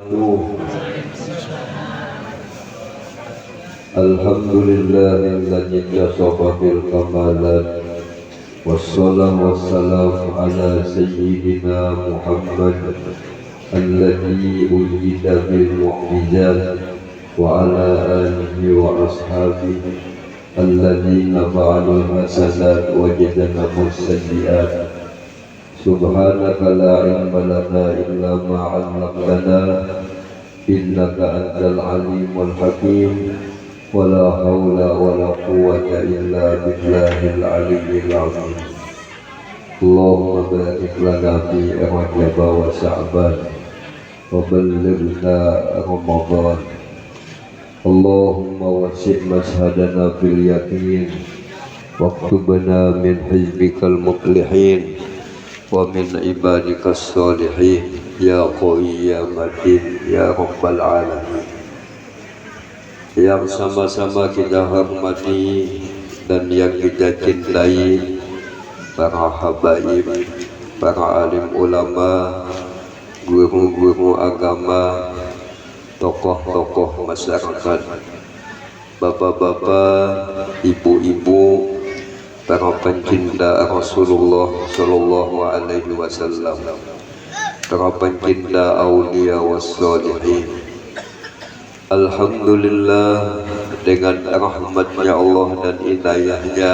Alhamdulillahilladzi jasafa fil kamalat. Wassalatu wassalamu ala sayyidina Muhammad alladzi ujida bil mu'jizat wa ala alihi wa ashabihi alladzina fa'alul hasanat wa jazanahu sayyi'at. Subhanaka la ilma lana illa ma 'allamtana innaka antal alimul hakim. Wala haula wala quwwata illa billahil aliyyil azim. Allahumma barik lana fi Rajab wa Sya'ban wa ballighna Ramadan. Allahumma wasi' mashhadana bil yaqin waktubna min hizbikal muflihin wa min ibadikas salihin ya qawi ya matin ya rabbal alamin. Yang sama-sama kita hormati dan yang kita cintai para habaib, para alim ulama, guru-guru agama, tokoh-tokoh masyarakat, bapak-bapak, ibu-ibu, para pencinta Rasulullah Sallallahu Alaihi Wasallam, para pencinta aulia wassalihin. Alhamdulillah, dengan rahmatnya Allah dan inayahnya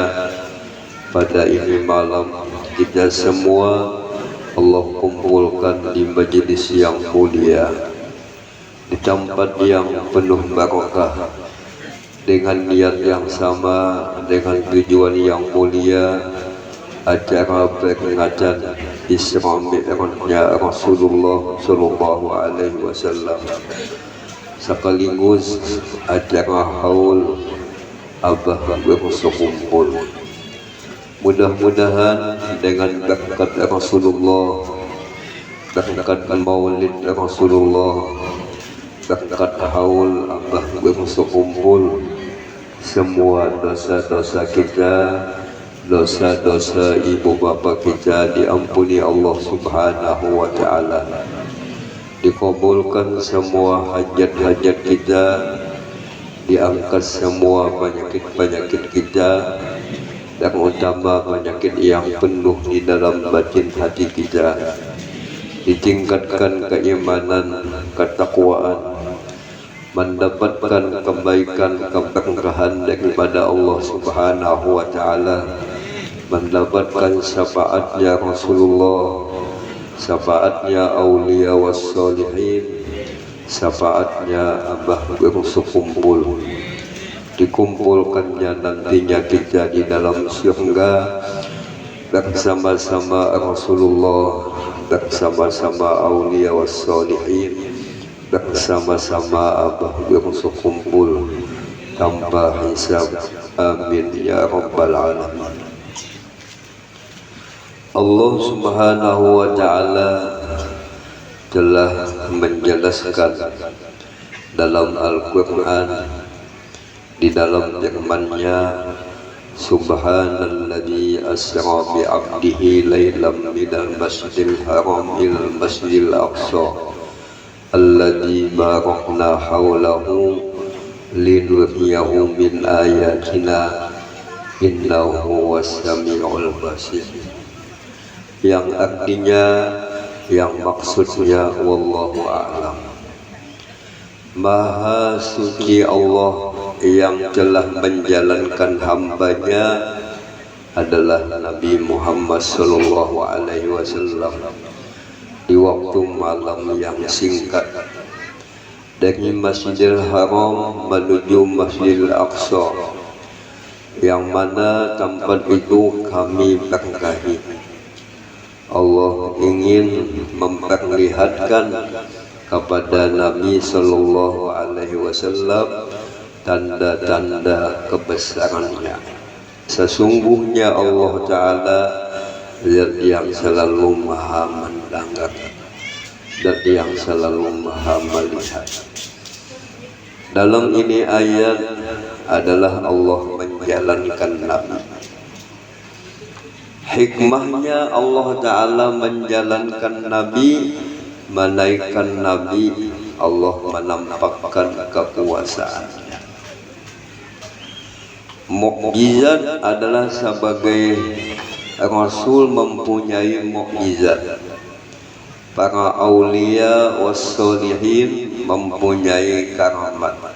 pada ini malam kita semua Allah kumpulkan di majelis yang mulia, di tempat yang penuh barakah, dengan niat yang sama, dengan tujuan yang mulia, acara peringatan Isra Mi'rajnya Rasulullah Sallallahu Alaihi Wasallam, sekaligus acara haul abah berkumpul. Mudah-mudahan dengan berkat Rasulullah, berkat maulid Rasulullah, berkat haul abah berkumpul, semua dosa-dosa kita, dosa-dosa ibu bapa kita diampuni Allah Subhanahu wa ta'ala. Dikabulkan semua hajat-hajat kita, diangkat semua penyakit-penyakit kita, dan utama penyakit yang penuh di dalam batin hati kita, ditingkatkan keimanan, ketakwaan, mendapatkan kebaikan, keberkahan daripada Allah Subhanahu wa ta'ala, mendapatkan syafaatnya Rasulullah, syafaatnya aulia wassalihin, syafaatnya abah berkumpul, dikumpulkannya nantinya kita di dalam syurga bersama-sama Rasulullah, bersama-sama aulia wassalihin, bersama-sama abah berkumpul tanpa hisab. Amin ya rabbal alamin. Allah Subhanahu wa ta'ala telah menjelaskan dalam Al-Quran, di dalam firman-Nya, Subhanalladzi asra bi'abdihi laylan minal masjidil haram ilal masjidil aqsa alladzi barakna hawlahu linuriyahu min ayatina innahu was-sami'ul basir. Yang artinya, yang maksudnya wallahu a'lam. Maha suci Allah yang telah menjalankan hambanya adalah Nabi Muhammad Sallallahu Alaihi Wasallam di waktu malam yang singkat dari Masjidil Haram menuju Masjidil Aqsa, yang mana tempat itu kami berkahi. Allah ingin memperlihatkan kepada Nabi Sallallahu Alaihi Wasallam tanda-tanda kebesarannya. Sesungguhnya Allah Ta'ala zat yang selalu maha mendengar, zat yang selalu maha melihat. Dalam ini ayat adalah Allah menjalankan Nabi. Hikmahnya Allah Ta'ala menjalankan Nabi, menaikkan Nabi, Allah menampakkan kekuasaannya. Mukjizat adalah sebagai Rasul mempunyai mukjizat. Para aulia wassolihin mempunyai karamat.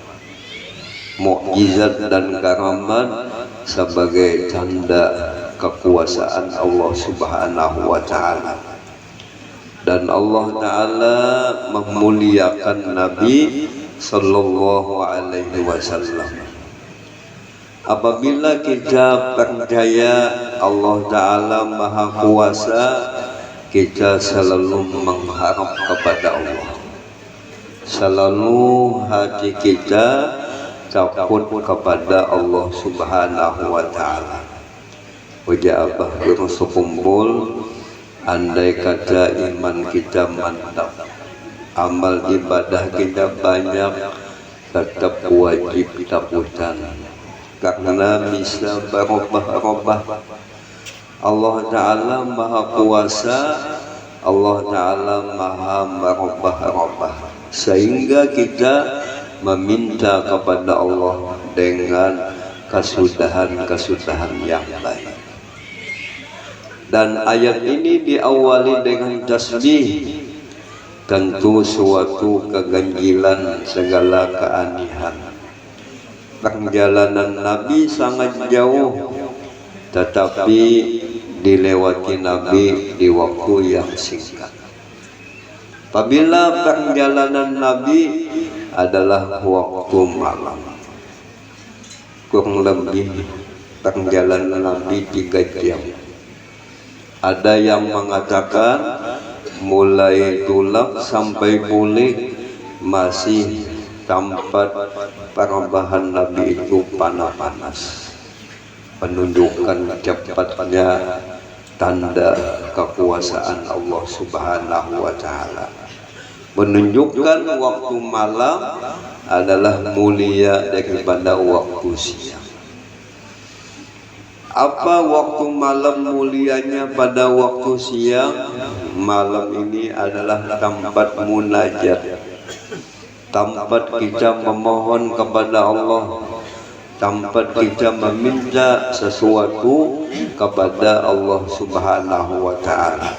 Mukjizat dan karamat sebagai tanda kekuasaan Allah Subhanahu wa taala. Dan Allah taala memuliakan Nabi sallallahu alaihi wasallam. Apabila kita percaya Allah taala Maha Kuasa, kita selalu mengharap kepada Allah. Selalu hati kita takut kepada Allah Subhanahu wa taala. Wajabah bersukumpul, andai kata iman kita mantap, amal ibadah kita banyak, tetap wajib takutan, karena bisa berubah-ubah. Allah Ta'ala Maha Kuasa, Allah Ta'ala Maha merubah-ubah, sehingga kita meminta kepada Allah dengan kesudahan-kesudahan yang baik. Dan ayat ini diawali dengan tasbih, tentu suatu keganjilan segala keanihan. Perjalanan Nabi sangat jauh, tetapi dilewati Nabi di waktu yang singkat. Apabila perjalanan Nabi adalah waktu malam, kurang lebih perjalanan Nabi 3 jam. Ada yang mengatakan mulai tulak sampai pulih masih tempat perubahan Nabi itu panas-panas, menunjukkan cepatnya tanda kekuasaan Allah Subhanahu wa taala, menunjukkan waktu malam adalah mulia daripada waktu siang. Apa waktu malam mulianya pada waktu siang? Malam ini adalah tempat munajat, tempat kita memohon kepada Allah, tempat kita meminta sesuatu kepada Allah Subhanahu wa taala.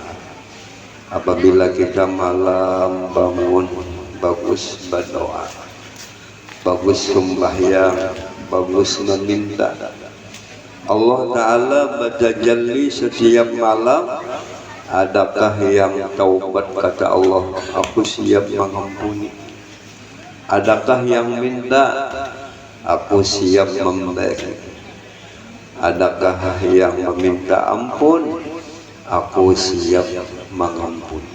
Apabila kita malam bangun, bagus berdoa, bagus sembahyang, bagus meminta. Allah Ta'ala bertajalli setiap malam. Adakah yang taubat kata Allah, aku siap mengampuni? Adakah yang minta, aku siap memberi? Adakah yang meminta ampun, aku siap mengampuni?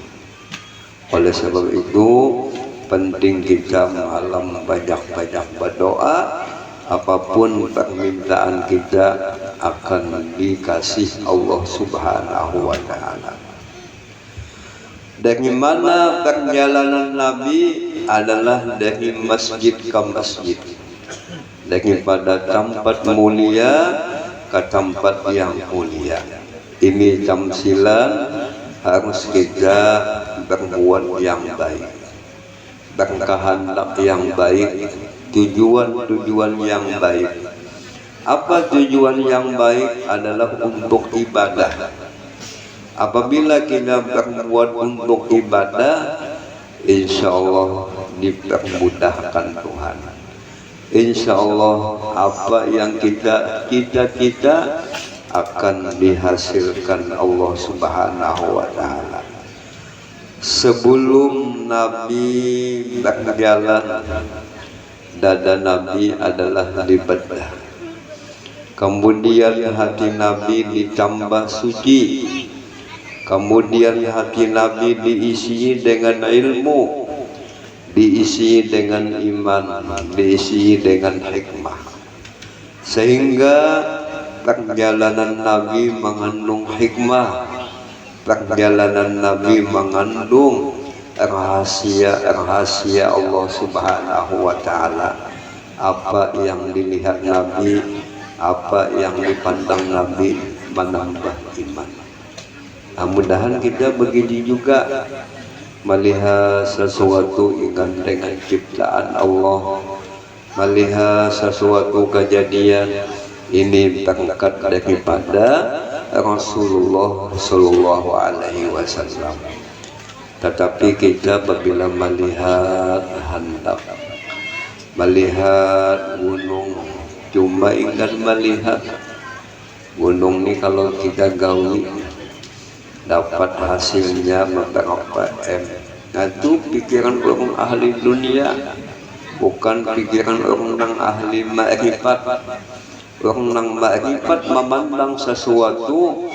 Oleh sebab itu penting kita malam banyak-banyak berdoa. Apapun permintaan kita akan dikasih Allah Subhanahu wa taala. Dari mana perjalanan Nabi adalah dari masjid ke masjid, daripada tempat mulia ke tempat yang mulia. Ini tamsilan harus kita berbuat yang baik, berkehendak yang baik, tujuan-tujuan yang baik. Apa tujuan yang baik? Adalah untuk ibadah. Apabila kita berbuat untuk ibadah, insya Allah dipermudahkan Tuhan. Insya Allah apa yang kita cita-cita akan dihasilkan Allah Subhanahu wa taala. Sebelum Nabi berjalan, dada Nabi adalah dibedah. Kemudian hati Nabi ditambah suci. Kemudian hati Nabi diisi dengan ilmu, diisi dengan iman, diisi dengan hikmah. Sehingga perjalanan Nabi mengandung hikmah. Perjalanan Nabi mengandung rahasia-rahasia Allah Subhanahu wa taala. Apa yang dilihat Nabi, apa yang dipandang Nabi menambah iman. Mudah-mudahan kita begitu juga. melihat sesuatu ingat dengan ciptaan Allah, melihat sesuatu kejadian ini berangkat daripada Rasulullah Shallallahu Alaihi Wasallam. Tetapi kita apabila melihat handap, melihat gunung, cuma ingat melihat gunung ini kalau kita gauli dapat hasilnya beberapa M. Nah itu pikiran orang ahli dunia, bukan pikiran orang yang ahli ma'rifat. Orang yang ma'rifat memandang sesuatu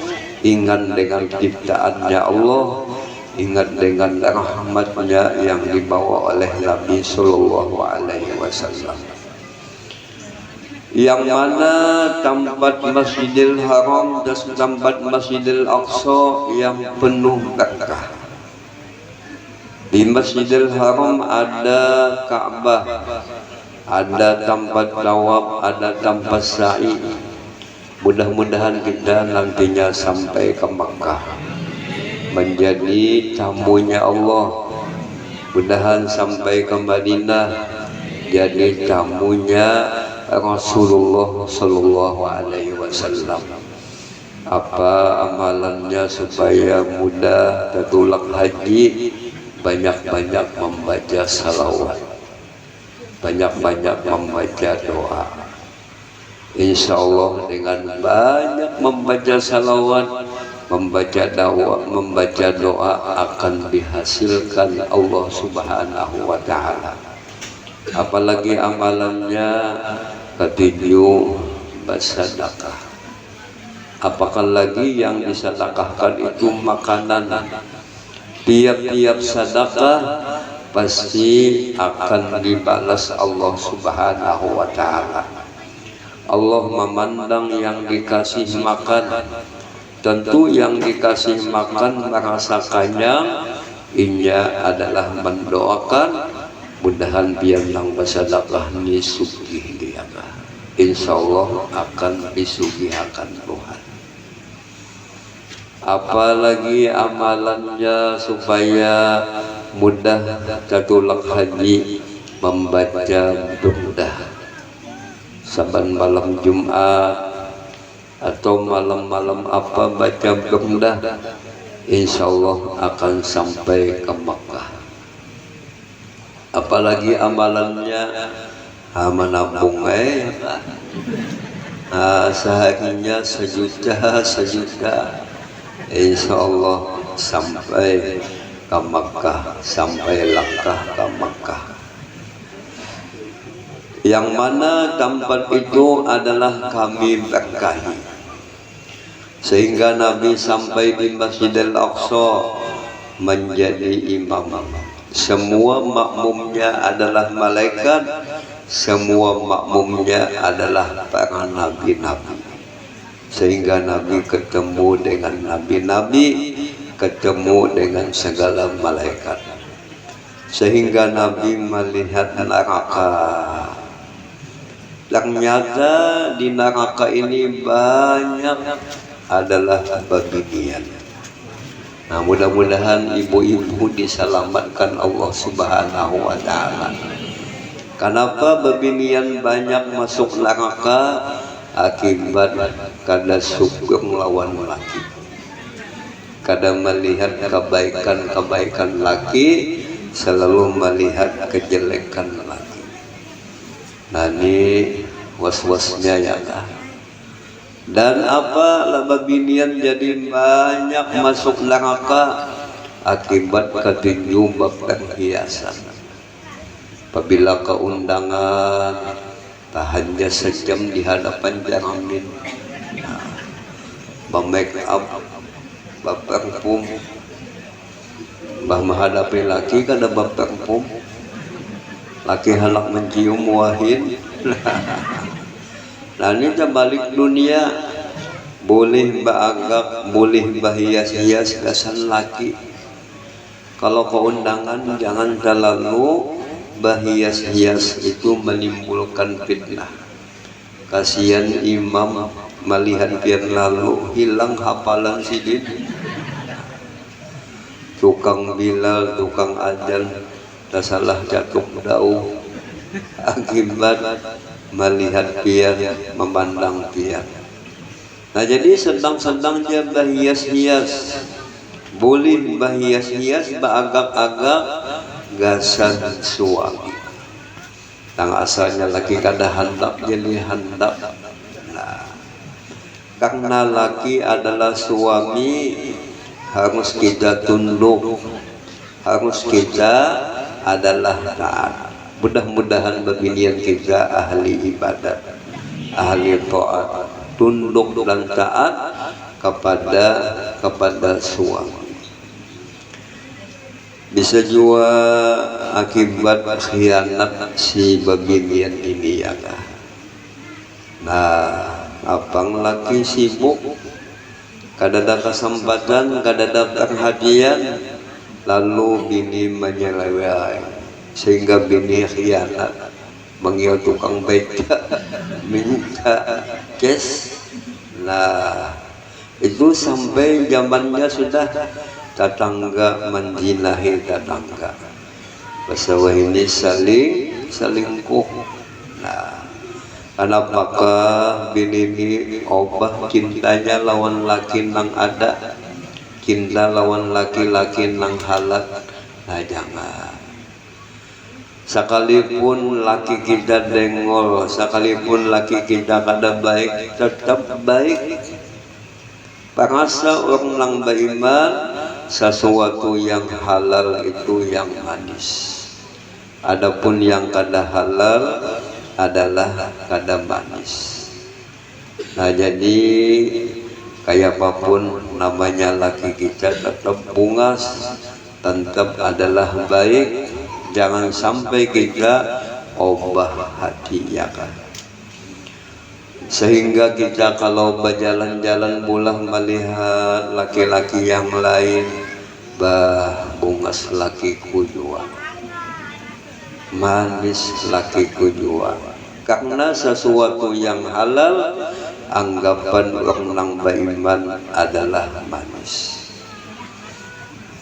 ingat dengan ciptaannya Allah, ingat dengan rahmatnya yang dibawa oleh Nabi Sallallahu Alaihi Wasallam, yang mana tempat Masjidil Haram dan tempat Masjidil Aqsa yang penuh berkah. Di Masjidil Haram ada Ka'bah, ada tempat tawaf, ada tempat sa'i. Mudah-mudahan kita nantinya sampai ke Makkah menjadi tamunya Allah. Mudahan sampai ke Madinah jadi tamunya Rasulullah Sallallahu Alaihi Wasallam. Apa amalannya supaya mudah tertulak haji? Banyak-banyak membaca salawat, banyak-banyak membaca doa. Insya Allah dengan banyak membaca salawat, membaca doa akan dihasilkan Allah Subhanahu wa Ta'ala. Apalagi amalannya ketujuh bersedekah. Apakah lagi yang disedekahkan itu makanan. Tiap-tiap sedekah pasti akan dibalas Allah Subhanahu wa Ta'ala. Allah memandang yang dikasih makan. Tentu yang dikasih makan merasa kenyang, inya adalah mendoakan mudahan biar nang bersedekah ni sugih dia. Insya Allah akan disugihakan Tuhan. Apalagi amalannya supaya mudah tertulak haji, membaca burdah saban malam Jumat atau malam-malam apa baca burdah, insya Allah akan sampai ke Makkah. Apalagi amalannya menabung seharinya sejuta, insya Allah sampai ke Makkah, sampai langkah ke Makkah. Yang mana tempat itu adalah kami berkahi, sehingga Nabi sampai di Masjidil Aqsa menjadi imam. Semua makmumnya adalah malaikat, semua makmumnya adalah para nabi-nabi. Sehingga Nabi ketemu dengan nabi-nabi, ketemu dengan segala malaikat. Sehingga Nabi melihat neraka. Ternyata di neraka ini banyak adalah babinian. Nah, mudah-mudahan ibu-ibu diselamatkan Allah Subhanahu wa Ta'ala. Kenapa babinian banyak masuk neraka? Akibat kada syukur melawan laki, kada melihat kebaikan laki, selalu melihat kejelekan laki. Nah ini was-wasnya ya lah. Dan apa babinian jadi banyak masuk neraka? Akibat ketujuh bab perhiasan. Apabila keundangan tak hanya sejam di hadapan jaramin, make up, berparfum, menghadapi laki kada berparfum, laki halak mencium wahin. Nah ini terbalik dunia, boleh beragak, boleh berhias-hias kesan laki. Kalau keundangan jangan terlalu berhias-hias, itu menimbulkan fitnah. Kasihan imam melihat biar lalu hilang hafalan sidin. Suka tukang Bilal, tukang adzan, tak salah jatuh dauh akibat melihat pian, memandang pian. Nah jadi sedang-sedang dia berhias-hias, boleh berhias-hias, beragak-agak gasan suami. Tang asalnya laki kada handap jadi handap. Nah, karena laki adalah suami, harus kita tunduk, harus kita adalah taat. Mudah-mudahan babinian kita ahli ibadat, ahli taat, tunduk dan taat kepada suami. Bisa juga akibat khianat si babinian ini ya kah. Nah, abang laki sibuk, kada ada kesempatan, kada ada perhatian, lalu bini menyeleweng, sehingga bini khianat, manggil tukang beca, minta cash. Nah, itu sampai zamannya sudah tetangga menjinahi tetangga. Bahasa ini selingkuh. Nah, apakah bini ini obah cintanya lawan laki nang ada, cinta lawan laki-laki nang halal? Nah jangan. Sekalipun laki kita dengol, sekalipun laki kita kada baik, tetap baik. Perasa orang nang beriman, sesuatu yang halal itu yang manis. Adapun yang kada halal adalah kada manis. Nah jadi kayak apapun namanya laki kita tetap bungas, tetap adalah baik. Jangan sampai kita obah hati ya kan. Sehingga kita kalau berjalan-jalan pulang melihat laki-laki yang lain, bungas lakiku jua, manis lakiku jua. Karena sesuatu yang halal, anggapan orang nang beriman adalah manis.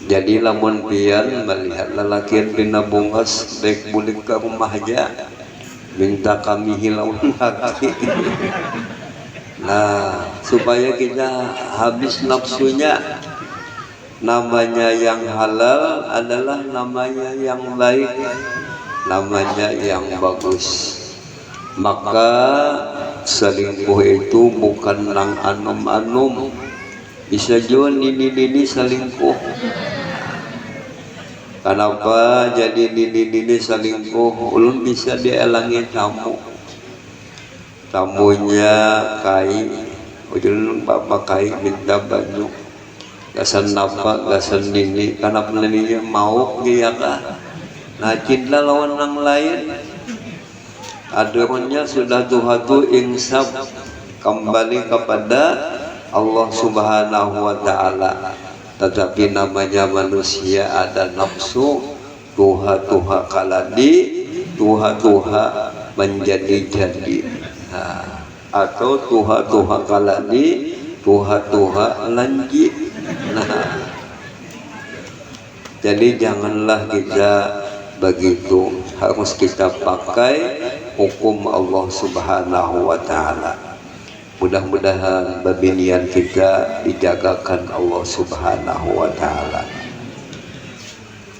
Jadi lamun pian melihat lelaki yang pina bungas baik bulik ke rumah aja, minta kami hilau lagi. Nah, supaya kita habis nafsunya. Namanya yang halal adalah namanya yang baik, namanya yang bagus. Maka selingkuh itu bukan nang anum-anum. Bisa juga nini-nini selingkuh. Kenapa jadi nini-nini selingkuh? Ulun bisa dielangi tamunya kai, ujung bapak kai minta banyu, gasan napa, gasan nini, karena nininya mau dia kah? Nah cinta lawan yang lain, adanya sudah tuhatu insaf kembali kepada Allah Subhanahu wa Ta'ala. Tetapi namanya manusia ada nafsu, tuha-tuha kaladi, tuha-tuha menjadi-jadi. Nah, atau tuha-tuha kaladi, tuha-tuha lanji. Nah, jadi janganlah kita begitu, harus kita pakai hukum Allah Subhanahu wa Ta'ala. Mudah-mudahan babinian kita dijagakan Allah Subhanahu wa Ta'ala.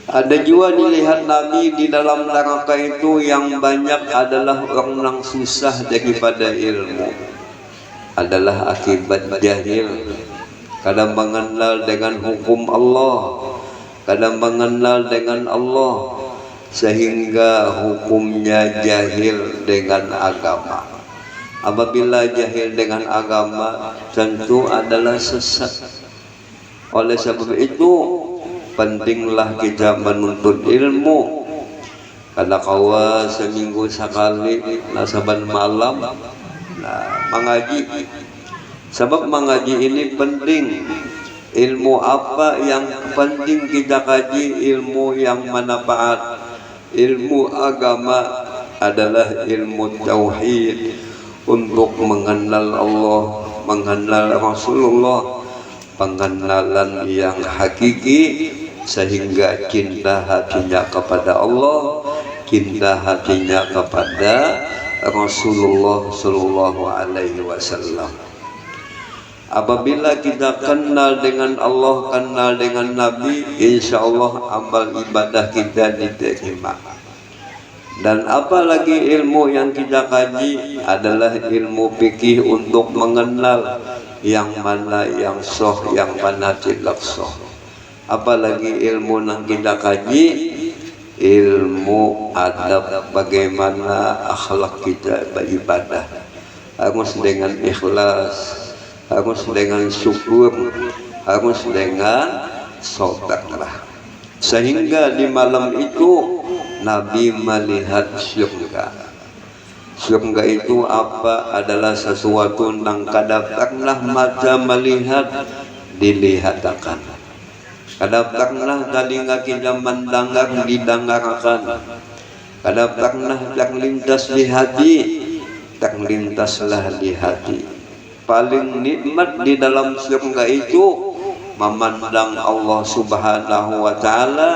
Ada juga dilihat Nabi di dalam neraka itu yang banyak adalah orang yang susah daripada ilmu, adalah akibat jahil, kadang mengenal dengan hukum Allah, kadang mengenal dengan Allah, sehingga hukumnya jahil dengan agama. Apabila jahil dengan agama, tentu adalah sesat. Oleh sebab itu, pentinglah kita menuntut ilmu. Kada kawa seminggu sekali, saban malam, mengaji. Sebab mengaji ini penting. Ilmu apa yang penting kita kaji? Ilmu yang manfaat. Ilmu agama adalah ilmu tauhid, untuk mengenal Allah, mengenal Rasulullah, pengenalan yang hakiki, sehingga cinta hatinya kepada Allah, cinta hatinya kepada Rasulullah Sallallahu Alaihi Wasallam. Apabila kita kenal dengan Allah, kenal dengan Nabi, insya Allah amal ibadah kita diterima. Dan apalagi ilmu yang kita kaji adalah ilmu fikih untuk mengenal yang mana yang sah, yang mana tidak sah. Apalagi ilmu yang kita kaji, ilmu adab, bagaimana akhlak kita beribadah, harus dengan ikhlas, harus dengan syukur, harus dengan saudara. Sehingga di malam itu Nabi melihat syurga. Syurga itu apa? Adalah sesuatu yang kadang-kadang mata melihat dilihatkan, kadang-kadang telinga kita mendengar didengarkan, kadang-kadang terlintas di hati, terlintaslah di hati. Paling nikmat di dalam surga itu memandang Allah Subhanahu wa Ta'ala,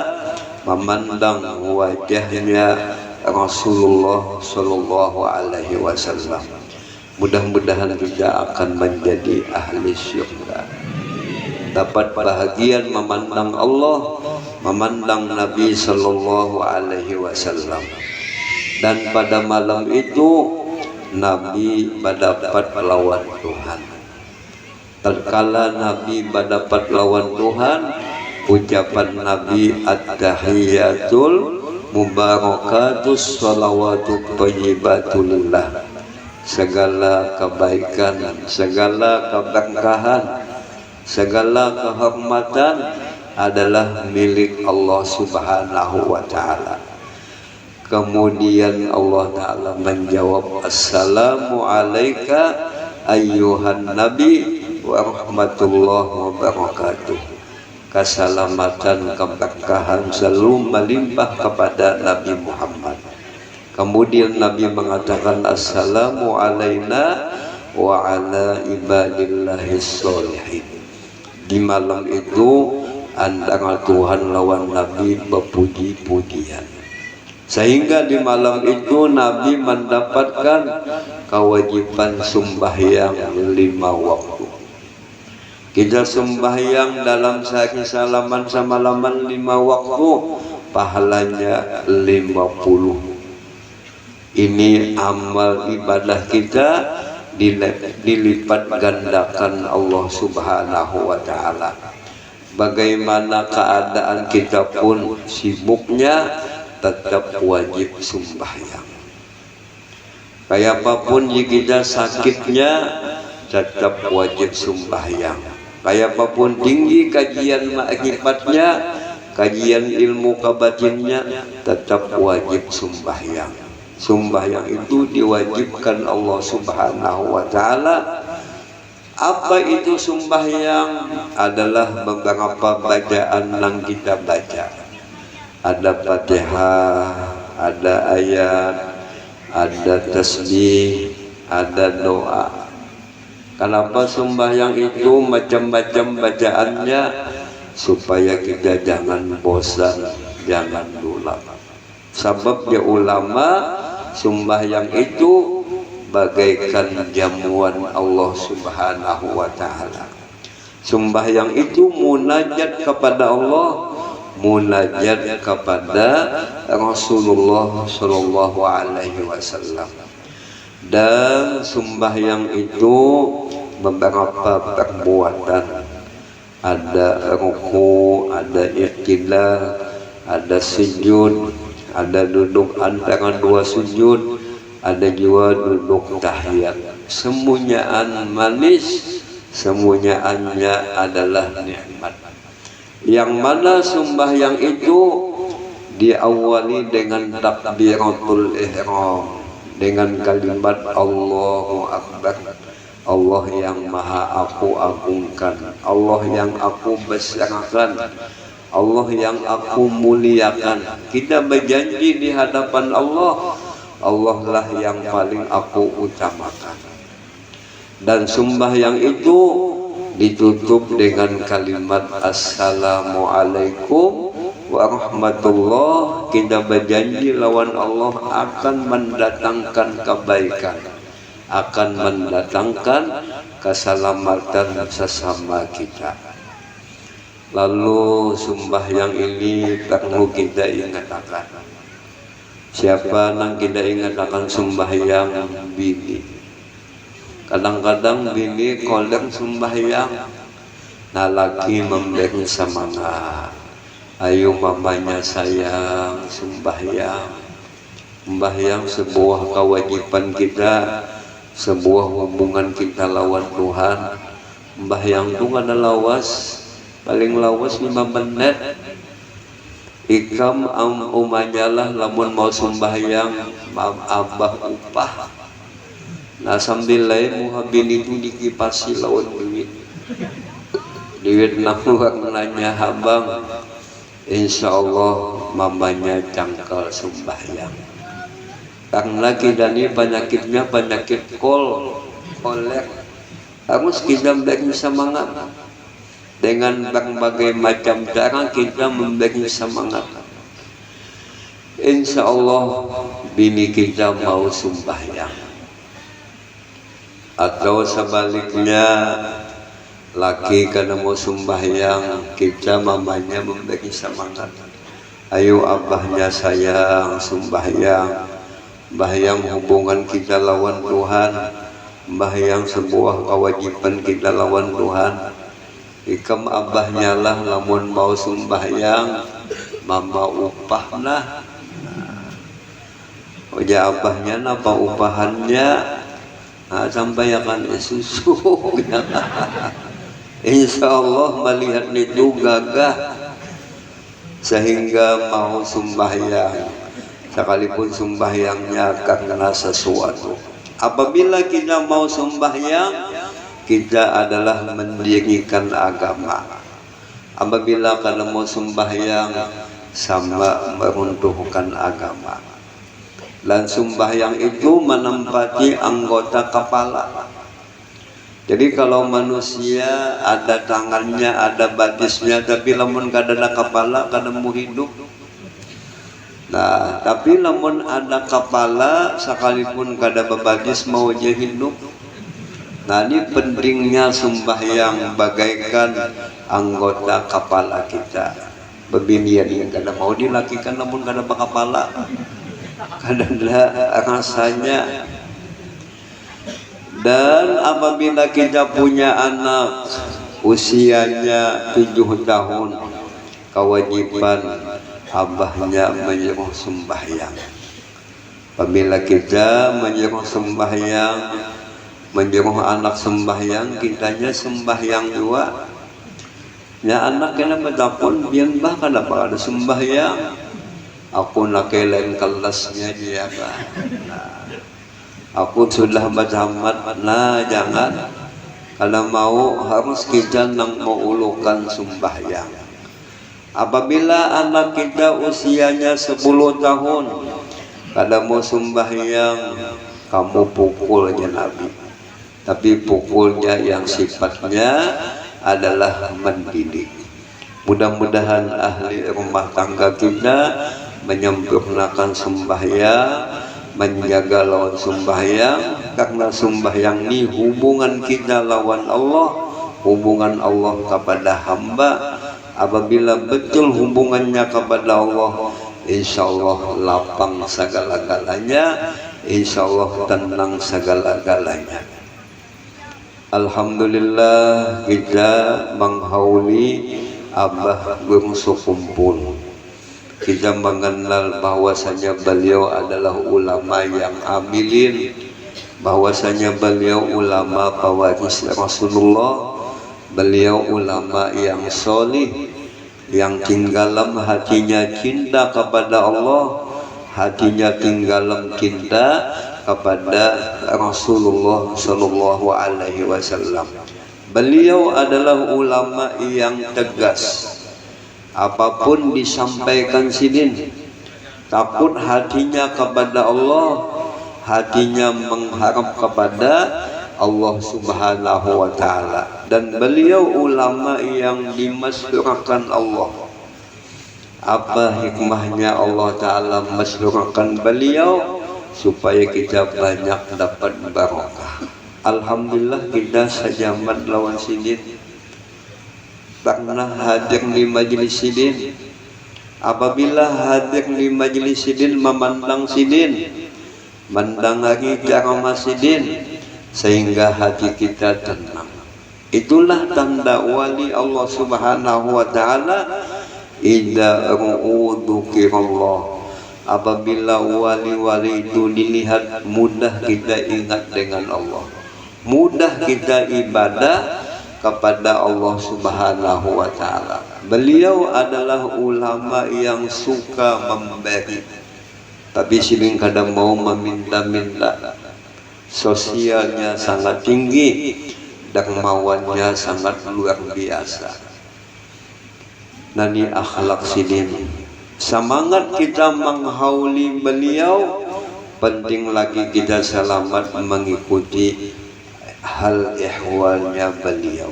memandang wajahnya Rasulullah Sallallahu Alaihi Wasallam. Mudah-mudahan kita akan menjadi ahli surga, dapat bahagian memandang Allah, memandang Nabi Sallallahu Alaihi Wasallam. Dan pada malam itu Nabi mendapat lawan Tuhan. Tatkala Nabi mendapat lawan Tuhan, ucapan Nabi at-tahiyatul mubarakatus salawatu thayyibatulillah. Segala kebaikan, segala keberkahan, segala kehormatan adalah milik Allah Subhanahu wa Ta'ala. Kemudian Allah Ta'ala menjawab, Assalamu alayka ayyuhan nabi wa rahmatullahi wa barakatuh. Keselamatan, keberkahan selalu melimpah kepada Nabi Muhammad. Kemudian Nabi mengatakan, Assalamu alayna wa ala ibadillahis sholihin. Di malam itu antara Tuhan lawan Nabi berpuji-pujian, sehingga di malam itu Nabi mendapatkan kewajiban sembahyang 5 waktu. Kita sembahyang dalam sehari salaman semalaman 5 waktu, pahalanya 50. Ini amal ibadah kita dilipat gandakan Allah Subhanahu wa Ta'ala. Bagaimana keadaan kita pun sibuknya, tetap wajib sembahyang. Kayak apapun kita sakitnya, tetap wajib sembahyang. Kayak apapun tinggi kajian akibatnya, kajian ilmu kebatinnya, tetap wajib sembahyang. Sembahyang itu diwajibkan Allah Subhanahu wa Ta'ala. Apa itu sembahyang? Adalah beberapa bacaan yang kita baca. Ada Fatihah, ada ayat, ada tasbih, ada doa. Kenapa sembahyang itu macam-macam bacaannya? Supaya kita jangan bosan, jangan lulap. Sebabnya ulama, sembahyang itu bagaikan jamuan Allah Subhanahu wa Ta'ala. Sembahyang itu munajat kepada Allah, munajat kepada Rasulullah Sallallahu Alaihi Wasallam. Dan sembahyang itu beberapa perbuatan. Ada ruku, ada i'tidal, ada sujud, ada duduk antara 2 sujud, ada juga duduk tahiyat. Semuanyaan manis, semuanyaannya adalah nikmat. Yang mana sembahyang itu diawali dengan takbiratul ihram, dengan kalimat Allahu Akbar. Allah yang maha aku agungkan, Allah yang aku besarkan, Allah yang aku muliakan. Kita berjanji di hadapan Allah, Allah lah yang paling aku utamakan. Dan sembahyang itu ditutup dengan kalimat Assalamualaikum warahmatullah. Kita berjanji lawan Allah akan mendatangkan kebaikan, akan mendatangkan keselamatan sesama kita. Lalu sembahyang ini perlu kita ingatkan. Siapa yang kita ingatkan sembahyang bini? Kadang-kadang bini koleng sembahyang, nah laki memberi semangat. Ayo mamanya sayang sembahyang. Sembahyang sebuah kewajiban kita, sebuah hubungan kita lawan Tuhan. Sembahyang itu ada lawas, paling lawas 5 menit. Ikam umanyalah lamun mau sembahyang abah upah. Nah sambil lain muhabin itu dikipasi lawan duit nahuak nanya habang, insya Allah mamanya cangkal sembahyang. Karena kita ini penyakitnya penyakit kolek. Harus kita memberi semangat dengan berbagai macam cara kita memberi semangat. Insya Allah bini kita mau sembahyang, atau sebaliknya laki karena mau sembahyang kita mamanya memberi semangat. Ayo abahnya sayang sembahyang. Sembahyang hubungan kita lawan Tuhan, sembahyang sebuah kewajiban kita lawan Tuhan. Ikam abahnya lah lamun mau sembahyang mama upah nah. Oja abahnya apa upahannya? Nah, sampai akan susu. Insya Allah melihat itu gagah sehingga mau sembahyang, sekalipun sembahyangnya karena sesuatu. Apabila kita mau sembahyang, kita adalah mendirikan agama. Apabila kalau mau sembahyang, sama meruntuhkan agama. Dan sembahyang itu menempati anggota kepala. Jadi kalau manusia ada tangannya, ada batisnya, tapi lamun kada ada kepala, kada mau hidup. Nah, tapi lamun ada kepala, sekalipun kada bebatis mau aja hidup. Nah, ini pentingnya sembahyang bagaikan anggota kepala kita. Bebinian yang kada mau dilakukan namun kada berkepala, kada ada rasanya. Dan apabila kita punya anak usianya 7 tahun, kewajiban abahnya menyuruh sembahyang. Apabila kita menyuruh sembahyang, menyuruh anak sembahyang, kitanya sembahyang juga. Ya anak kena betapun biang bah kenapa ada sembahyang. Aku nak lain kelasnya dia bah. Aku sudah berjamat, nah jangan. Kalau mau harus kita nang mengulukan sembahyang. Apabila anak kita usianya 10 tahun, kalau mau sembahyang, kamu pukulnya Nabi. Tapi pukulnya yang sifatnya adalah mendidik. Mudah-mudahan ahli rumah tangga kita menyempurnakan sembahyang, menjaga lawan sembahyang, karena sembahyang ini hubungan kita lawan Allah, hubungan Allah kepada hamba. Apabila betul hubungannya kepada Allah, insya Allah lapang segala-galanya, insya Allah tenang segala-galanya. Alhamdulillah kita menghauli Abah Gungsu Kumpul. Kita mengenal bahwasanya beliau adalah ulama yang amilin, bahwasanya beliau ulama pewaris Rasulullah, beliau ulama yang solih, yang tinggalam hatinya cinta kepada Allah, hatinya tinggalam cinta kepada Rasulullah Sallallahu Alaihi Wasallam. Beliau adalah ulama yang tegas. Apapun disampaikan sidin, takut hatinya kepada Allah, hatinya mengharap kepada Allah Subhanahu wa Ta'ala. dan beliau ulama yang dimasyrahkan Allah. Apa hikmahnya Allah Ta'ala masyrahkan beliau? Supaya kita banyak dapat barokah. Alhamdulillah kita sejaman lawan sidin pernah hadir di majlis sidin. Apabila hadir di majlis sidin, memandang sidin, mendengar ceramah sidin, sehingga hati kita tenang. Itulah tanda wali Allah Subhanahu wa Ta'ala. Idza ru'udukirallah, apabila wali-wali itu dilihat, mudah kita ingat dengan Allah, mudah kita ibadah kepada Allah Subhanahu wa Ta'ala. Beliau adalah ulama yang suka memberi, tapi sering kadang mau meminta-minta. Sosialnya sangat tinggi, dermawannya sangat luar biasa. Nani akhlak sidin. Semangat kita menghauli beliau, penting lagi kita selamat mengikuti hal ihwalnya beliau.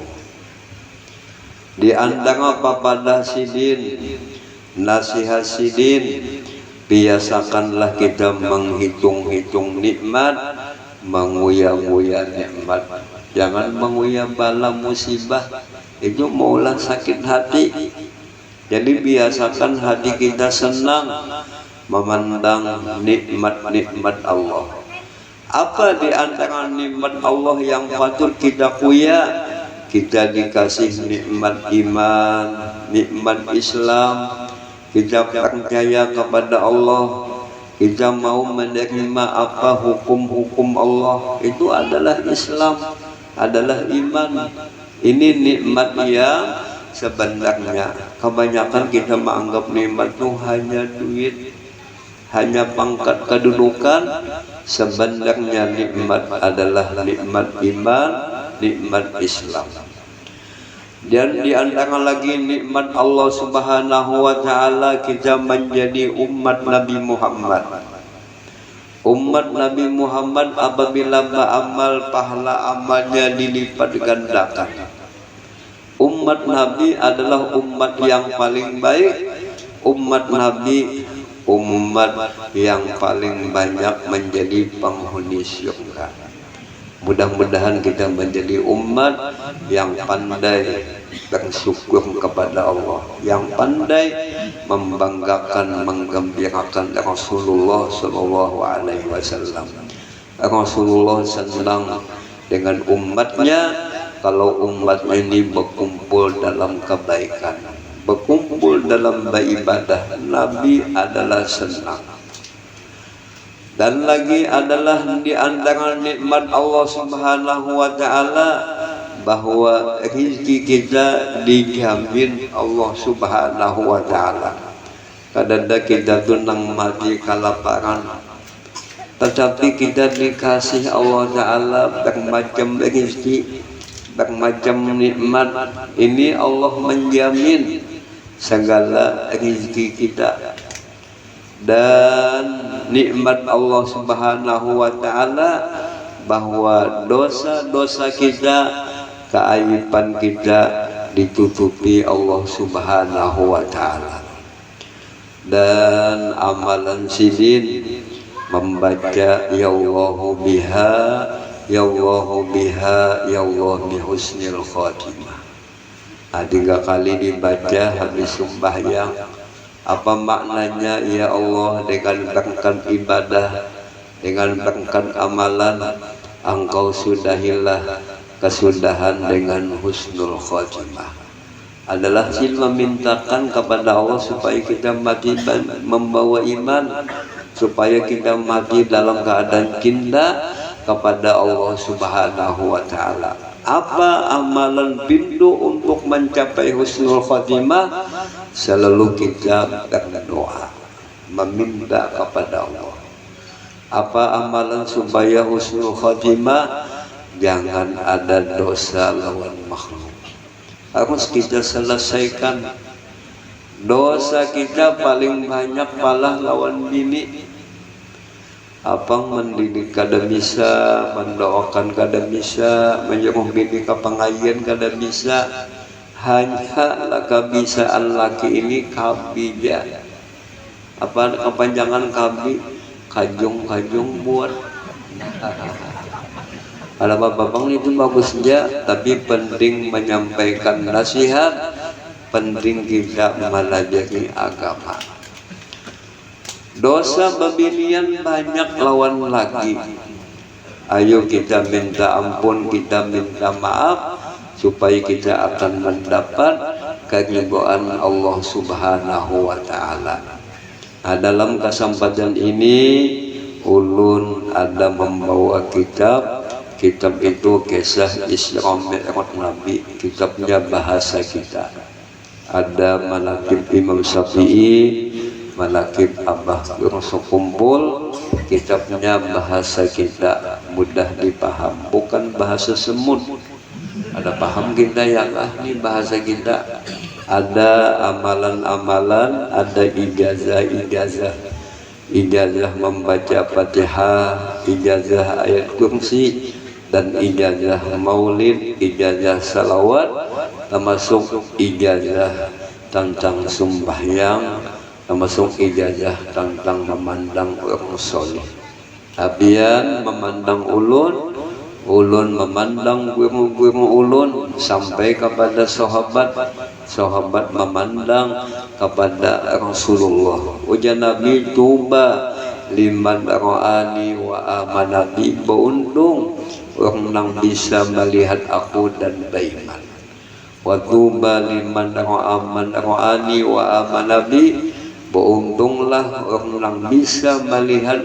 Di antara papada sidin, nasihat sidin, biasakanlah kita menghitung-hitung nikmat, menguya-nguya nikmat. Jangan menguya bala musibah, itu maulah sakit hati. Jadi biasakan hati kita senang memandang nikmat-nikmat Allah. Apa di antara nikmat Allah yang patut kita kuya? Kita dikasih nikmat iman, nikmat Islam, kita percaya kepada Allah, kita mau menerima apa hukum-hukum Allah. Itu adalah Islam, adalah iman. Ini nikmat yang sebenarnya. Kebanyakan kita menganggap nikmat itu hanya duit, hanya pangkat kedudukan. Sebenarnya nikmat adalah nikmat iman, nikmat Islam. Dan di antara lagi nikmat Allah Subhanahu wa Ta'ala, kita menjadi umat Nabi Muhammad. Umat Nabi Muhammad apabila beramal, pahala amalnya dilipat gandakan. Umat Nabi adalah umat yang paling baik. Umat Nabi umat yang paling banyak menjadi penghuni surga. Mudah-mudahan kita menjadi umat yang pandai bersyukur kepada Allah, yang pandai membanggakan, menggembirakan Rasulullah Sallallahu Alaihi Wasallam. Rasulullah senang dengan umatnya kalau umat ini berkumpul dalam kebaikan, berkumpul dalam beribadah. Nabi adalah senang. Dan lagi adalah di antara nikmat Allah Subhanahu wa Ta'ala, bahwa rezeki kita dijamin Allah Subhanahu wa Ta'ala. Kadang-kadang kita tuh nang mati kelaparan, tetapi kita dikasih Allah Ta'ala bermacam rezeki, bermacam nikmat. Ini Allah menjamin segala rezeki kita. Dan nikmat Allah Subhanahu wa Ta'ala, bahwa dosa-dosa kita, keaiban kita ditutupi Allah Subhanahu wa Ta'ala. Dan amalan sidin membaca ya Allahu biha, ya Allahu biha, ya Allah bihusnil khatimah. 3 kali dibaca habis sembahyang. Apa maknanya? Ya Allah, dengan berkat ibadah, dengan berkat amalan, Engkau sudahilah kesudahan dengan husnul khatimah. Adalah memintakan kepada Allah supaya kita mati membawa iman, supaya kita mati dalam keadaan cinta kepada Allah Subhanahu wa Ta'ala. Apa amalan pintu untuk mencapai husnul khatimah? Selalu kita berdoa, meminta kepada Allah. Apa amalan supaya husnul khatimah? Jangan ada dosa lawan makhluk. Harus kita selesaikan. Dosa kita paling banyak malah lawan bini. Apang mendidik kada bisa, mendoakan kada bisa, menjenguk bini ke pengajian kada bisa. Hanya kebisaan laki ini kabija. Apa kepanjangan kabi? Kajung buat. Kalau bapak itu bagus saja, tapi penting menyampaikan nasihat, penting kita melajari agama. Dosa babilian banyak lawan lagi. Ayo kita minta ampun, kita minta maaf, supaya kita akan mendapat keridhaan Allah Subhanahu wa Ta'ala. Nah, dalam kesempatan ini ulun ada membawa kitab itu kisah Isra Mi'raj Nabi, kitabnya bahasa kita. Ada manaqib Imam Syafi'i, manaqib Abah Kumpul, kitabnya bahasa kita, mudah dipaham, bukan bahasa semut. Ada paham kita ya lah, ini bahasa kita. Ada amalan-amalan, ada ijazah membaca Fatihah, ijazah ayat kursi, dan ijazah maulid, ijazah salawat, termasuk ijazah tentang sembahyang, termasuk ijazah tentang memandang orang soleh. Abian memandang ulun memandang guru ulun sampai kepada sahabat memandang kepada Rasulullah. Ujar Nabi, tuba liman ra'ani wa amana bi, beruntung orang yang bisa melihat aku dan beriman. Wa tuba liman ra'ani wa amana bi, beruntunglah orang yang bisa melihat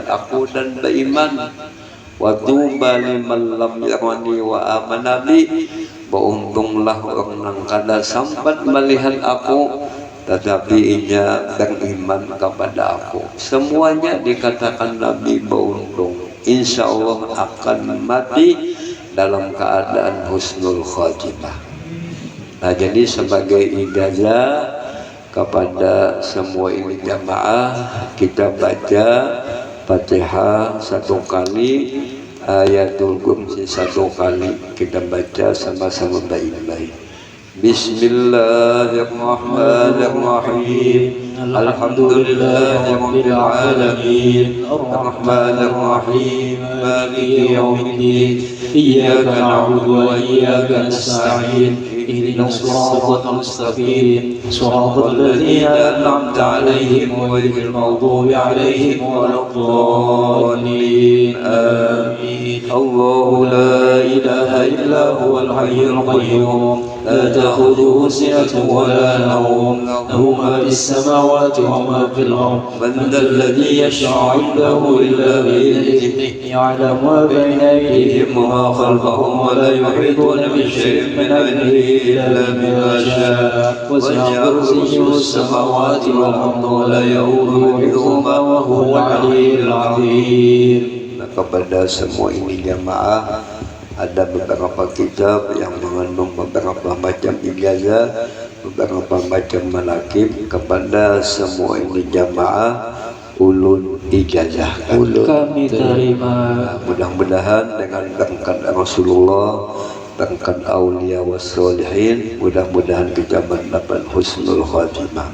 aku dan beriman. Wa tuba liman lam yarani wa amana bi, beruntunglah orang yang kada sempat melihat aku tetapi ia beriman kepada aku. Semuanya dikatakan Nabi beruntung, insya Allah akan mati dalam keadaan husnul khatimah. Nah, jadi sebagai ijazah kepada semua ini jamaah, kita baca Fatihah 1 kali, ayatul kursi 1 kali, kita baca sama-sama baik-baik. Bismillahirrahmanirrahim. Alhamdulillahirabbil alamin. Arrahmanir rahim. Maliki yaumiddin. Iyyaka na'budu wa iyyaka nasta'in. اهدنا الصراط المستقيم صراط الذين أنعمت عليهم غير المغضوب عليهم ولا الضالين آمين. الله لا إله إلا هو الحي القيوم لا تأخذه سنة ولا نوم له ما في السماوات وما في الأرض من ذا الذي يشفع عنده إلا بإذنه يعلم ما بين أيديهم وما خلفهم ولا يحيطون بشيء من علمه إلا بما شاء وسع كرسيه السماوات والأرض ولا يؤوده حفظهما وهو العلي العظيم. Kepada semua ini jamaah, ada beberapa kitab yang mengandung beberapa macam ijazah, beberapa macam manaqib. Kepada semua ini jamaah ulun ijazah kami terima. Mudah-mudahan dengan berkat Rasulullah, berkat aulia wassolihin, mudah-mudahan kita mendapat husnul khatimah.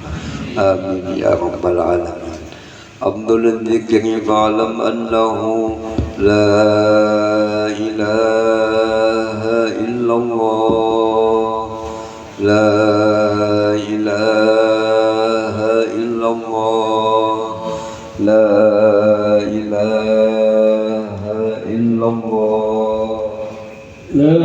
Amin ya rabbal alamin. Abdul dzikri fa'lam annahu la ilaha illallah, la ilaha illallah, la ilaha illallah, la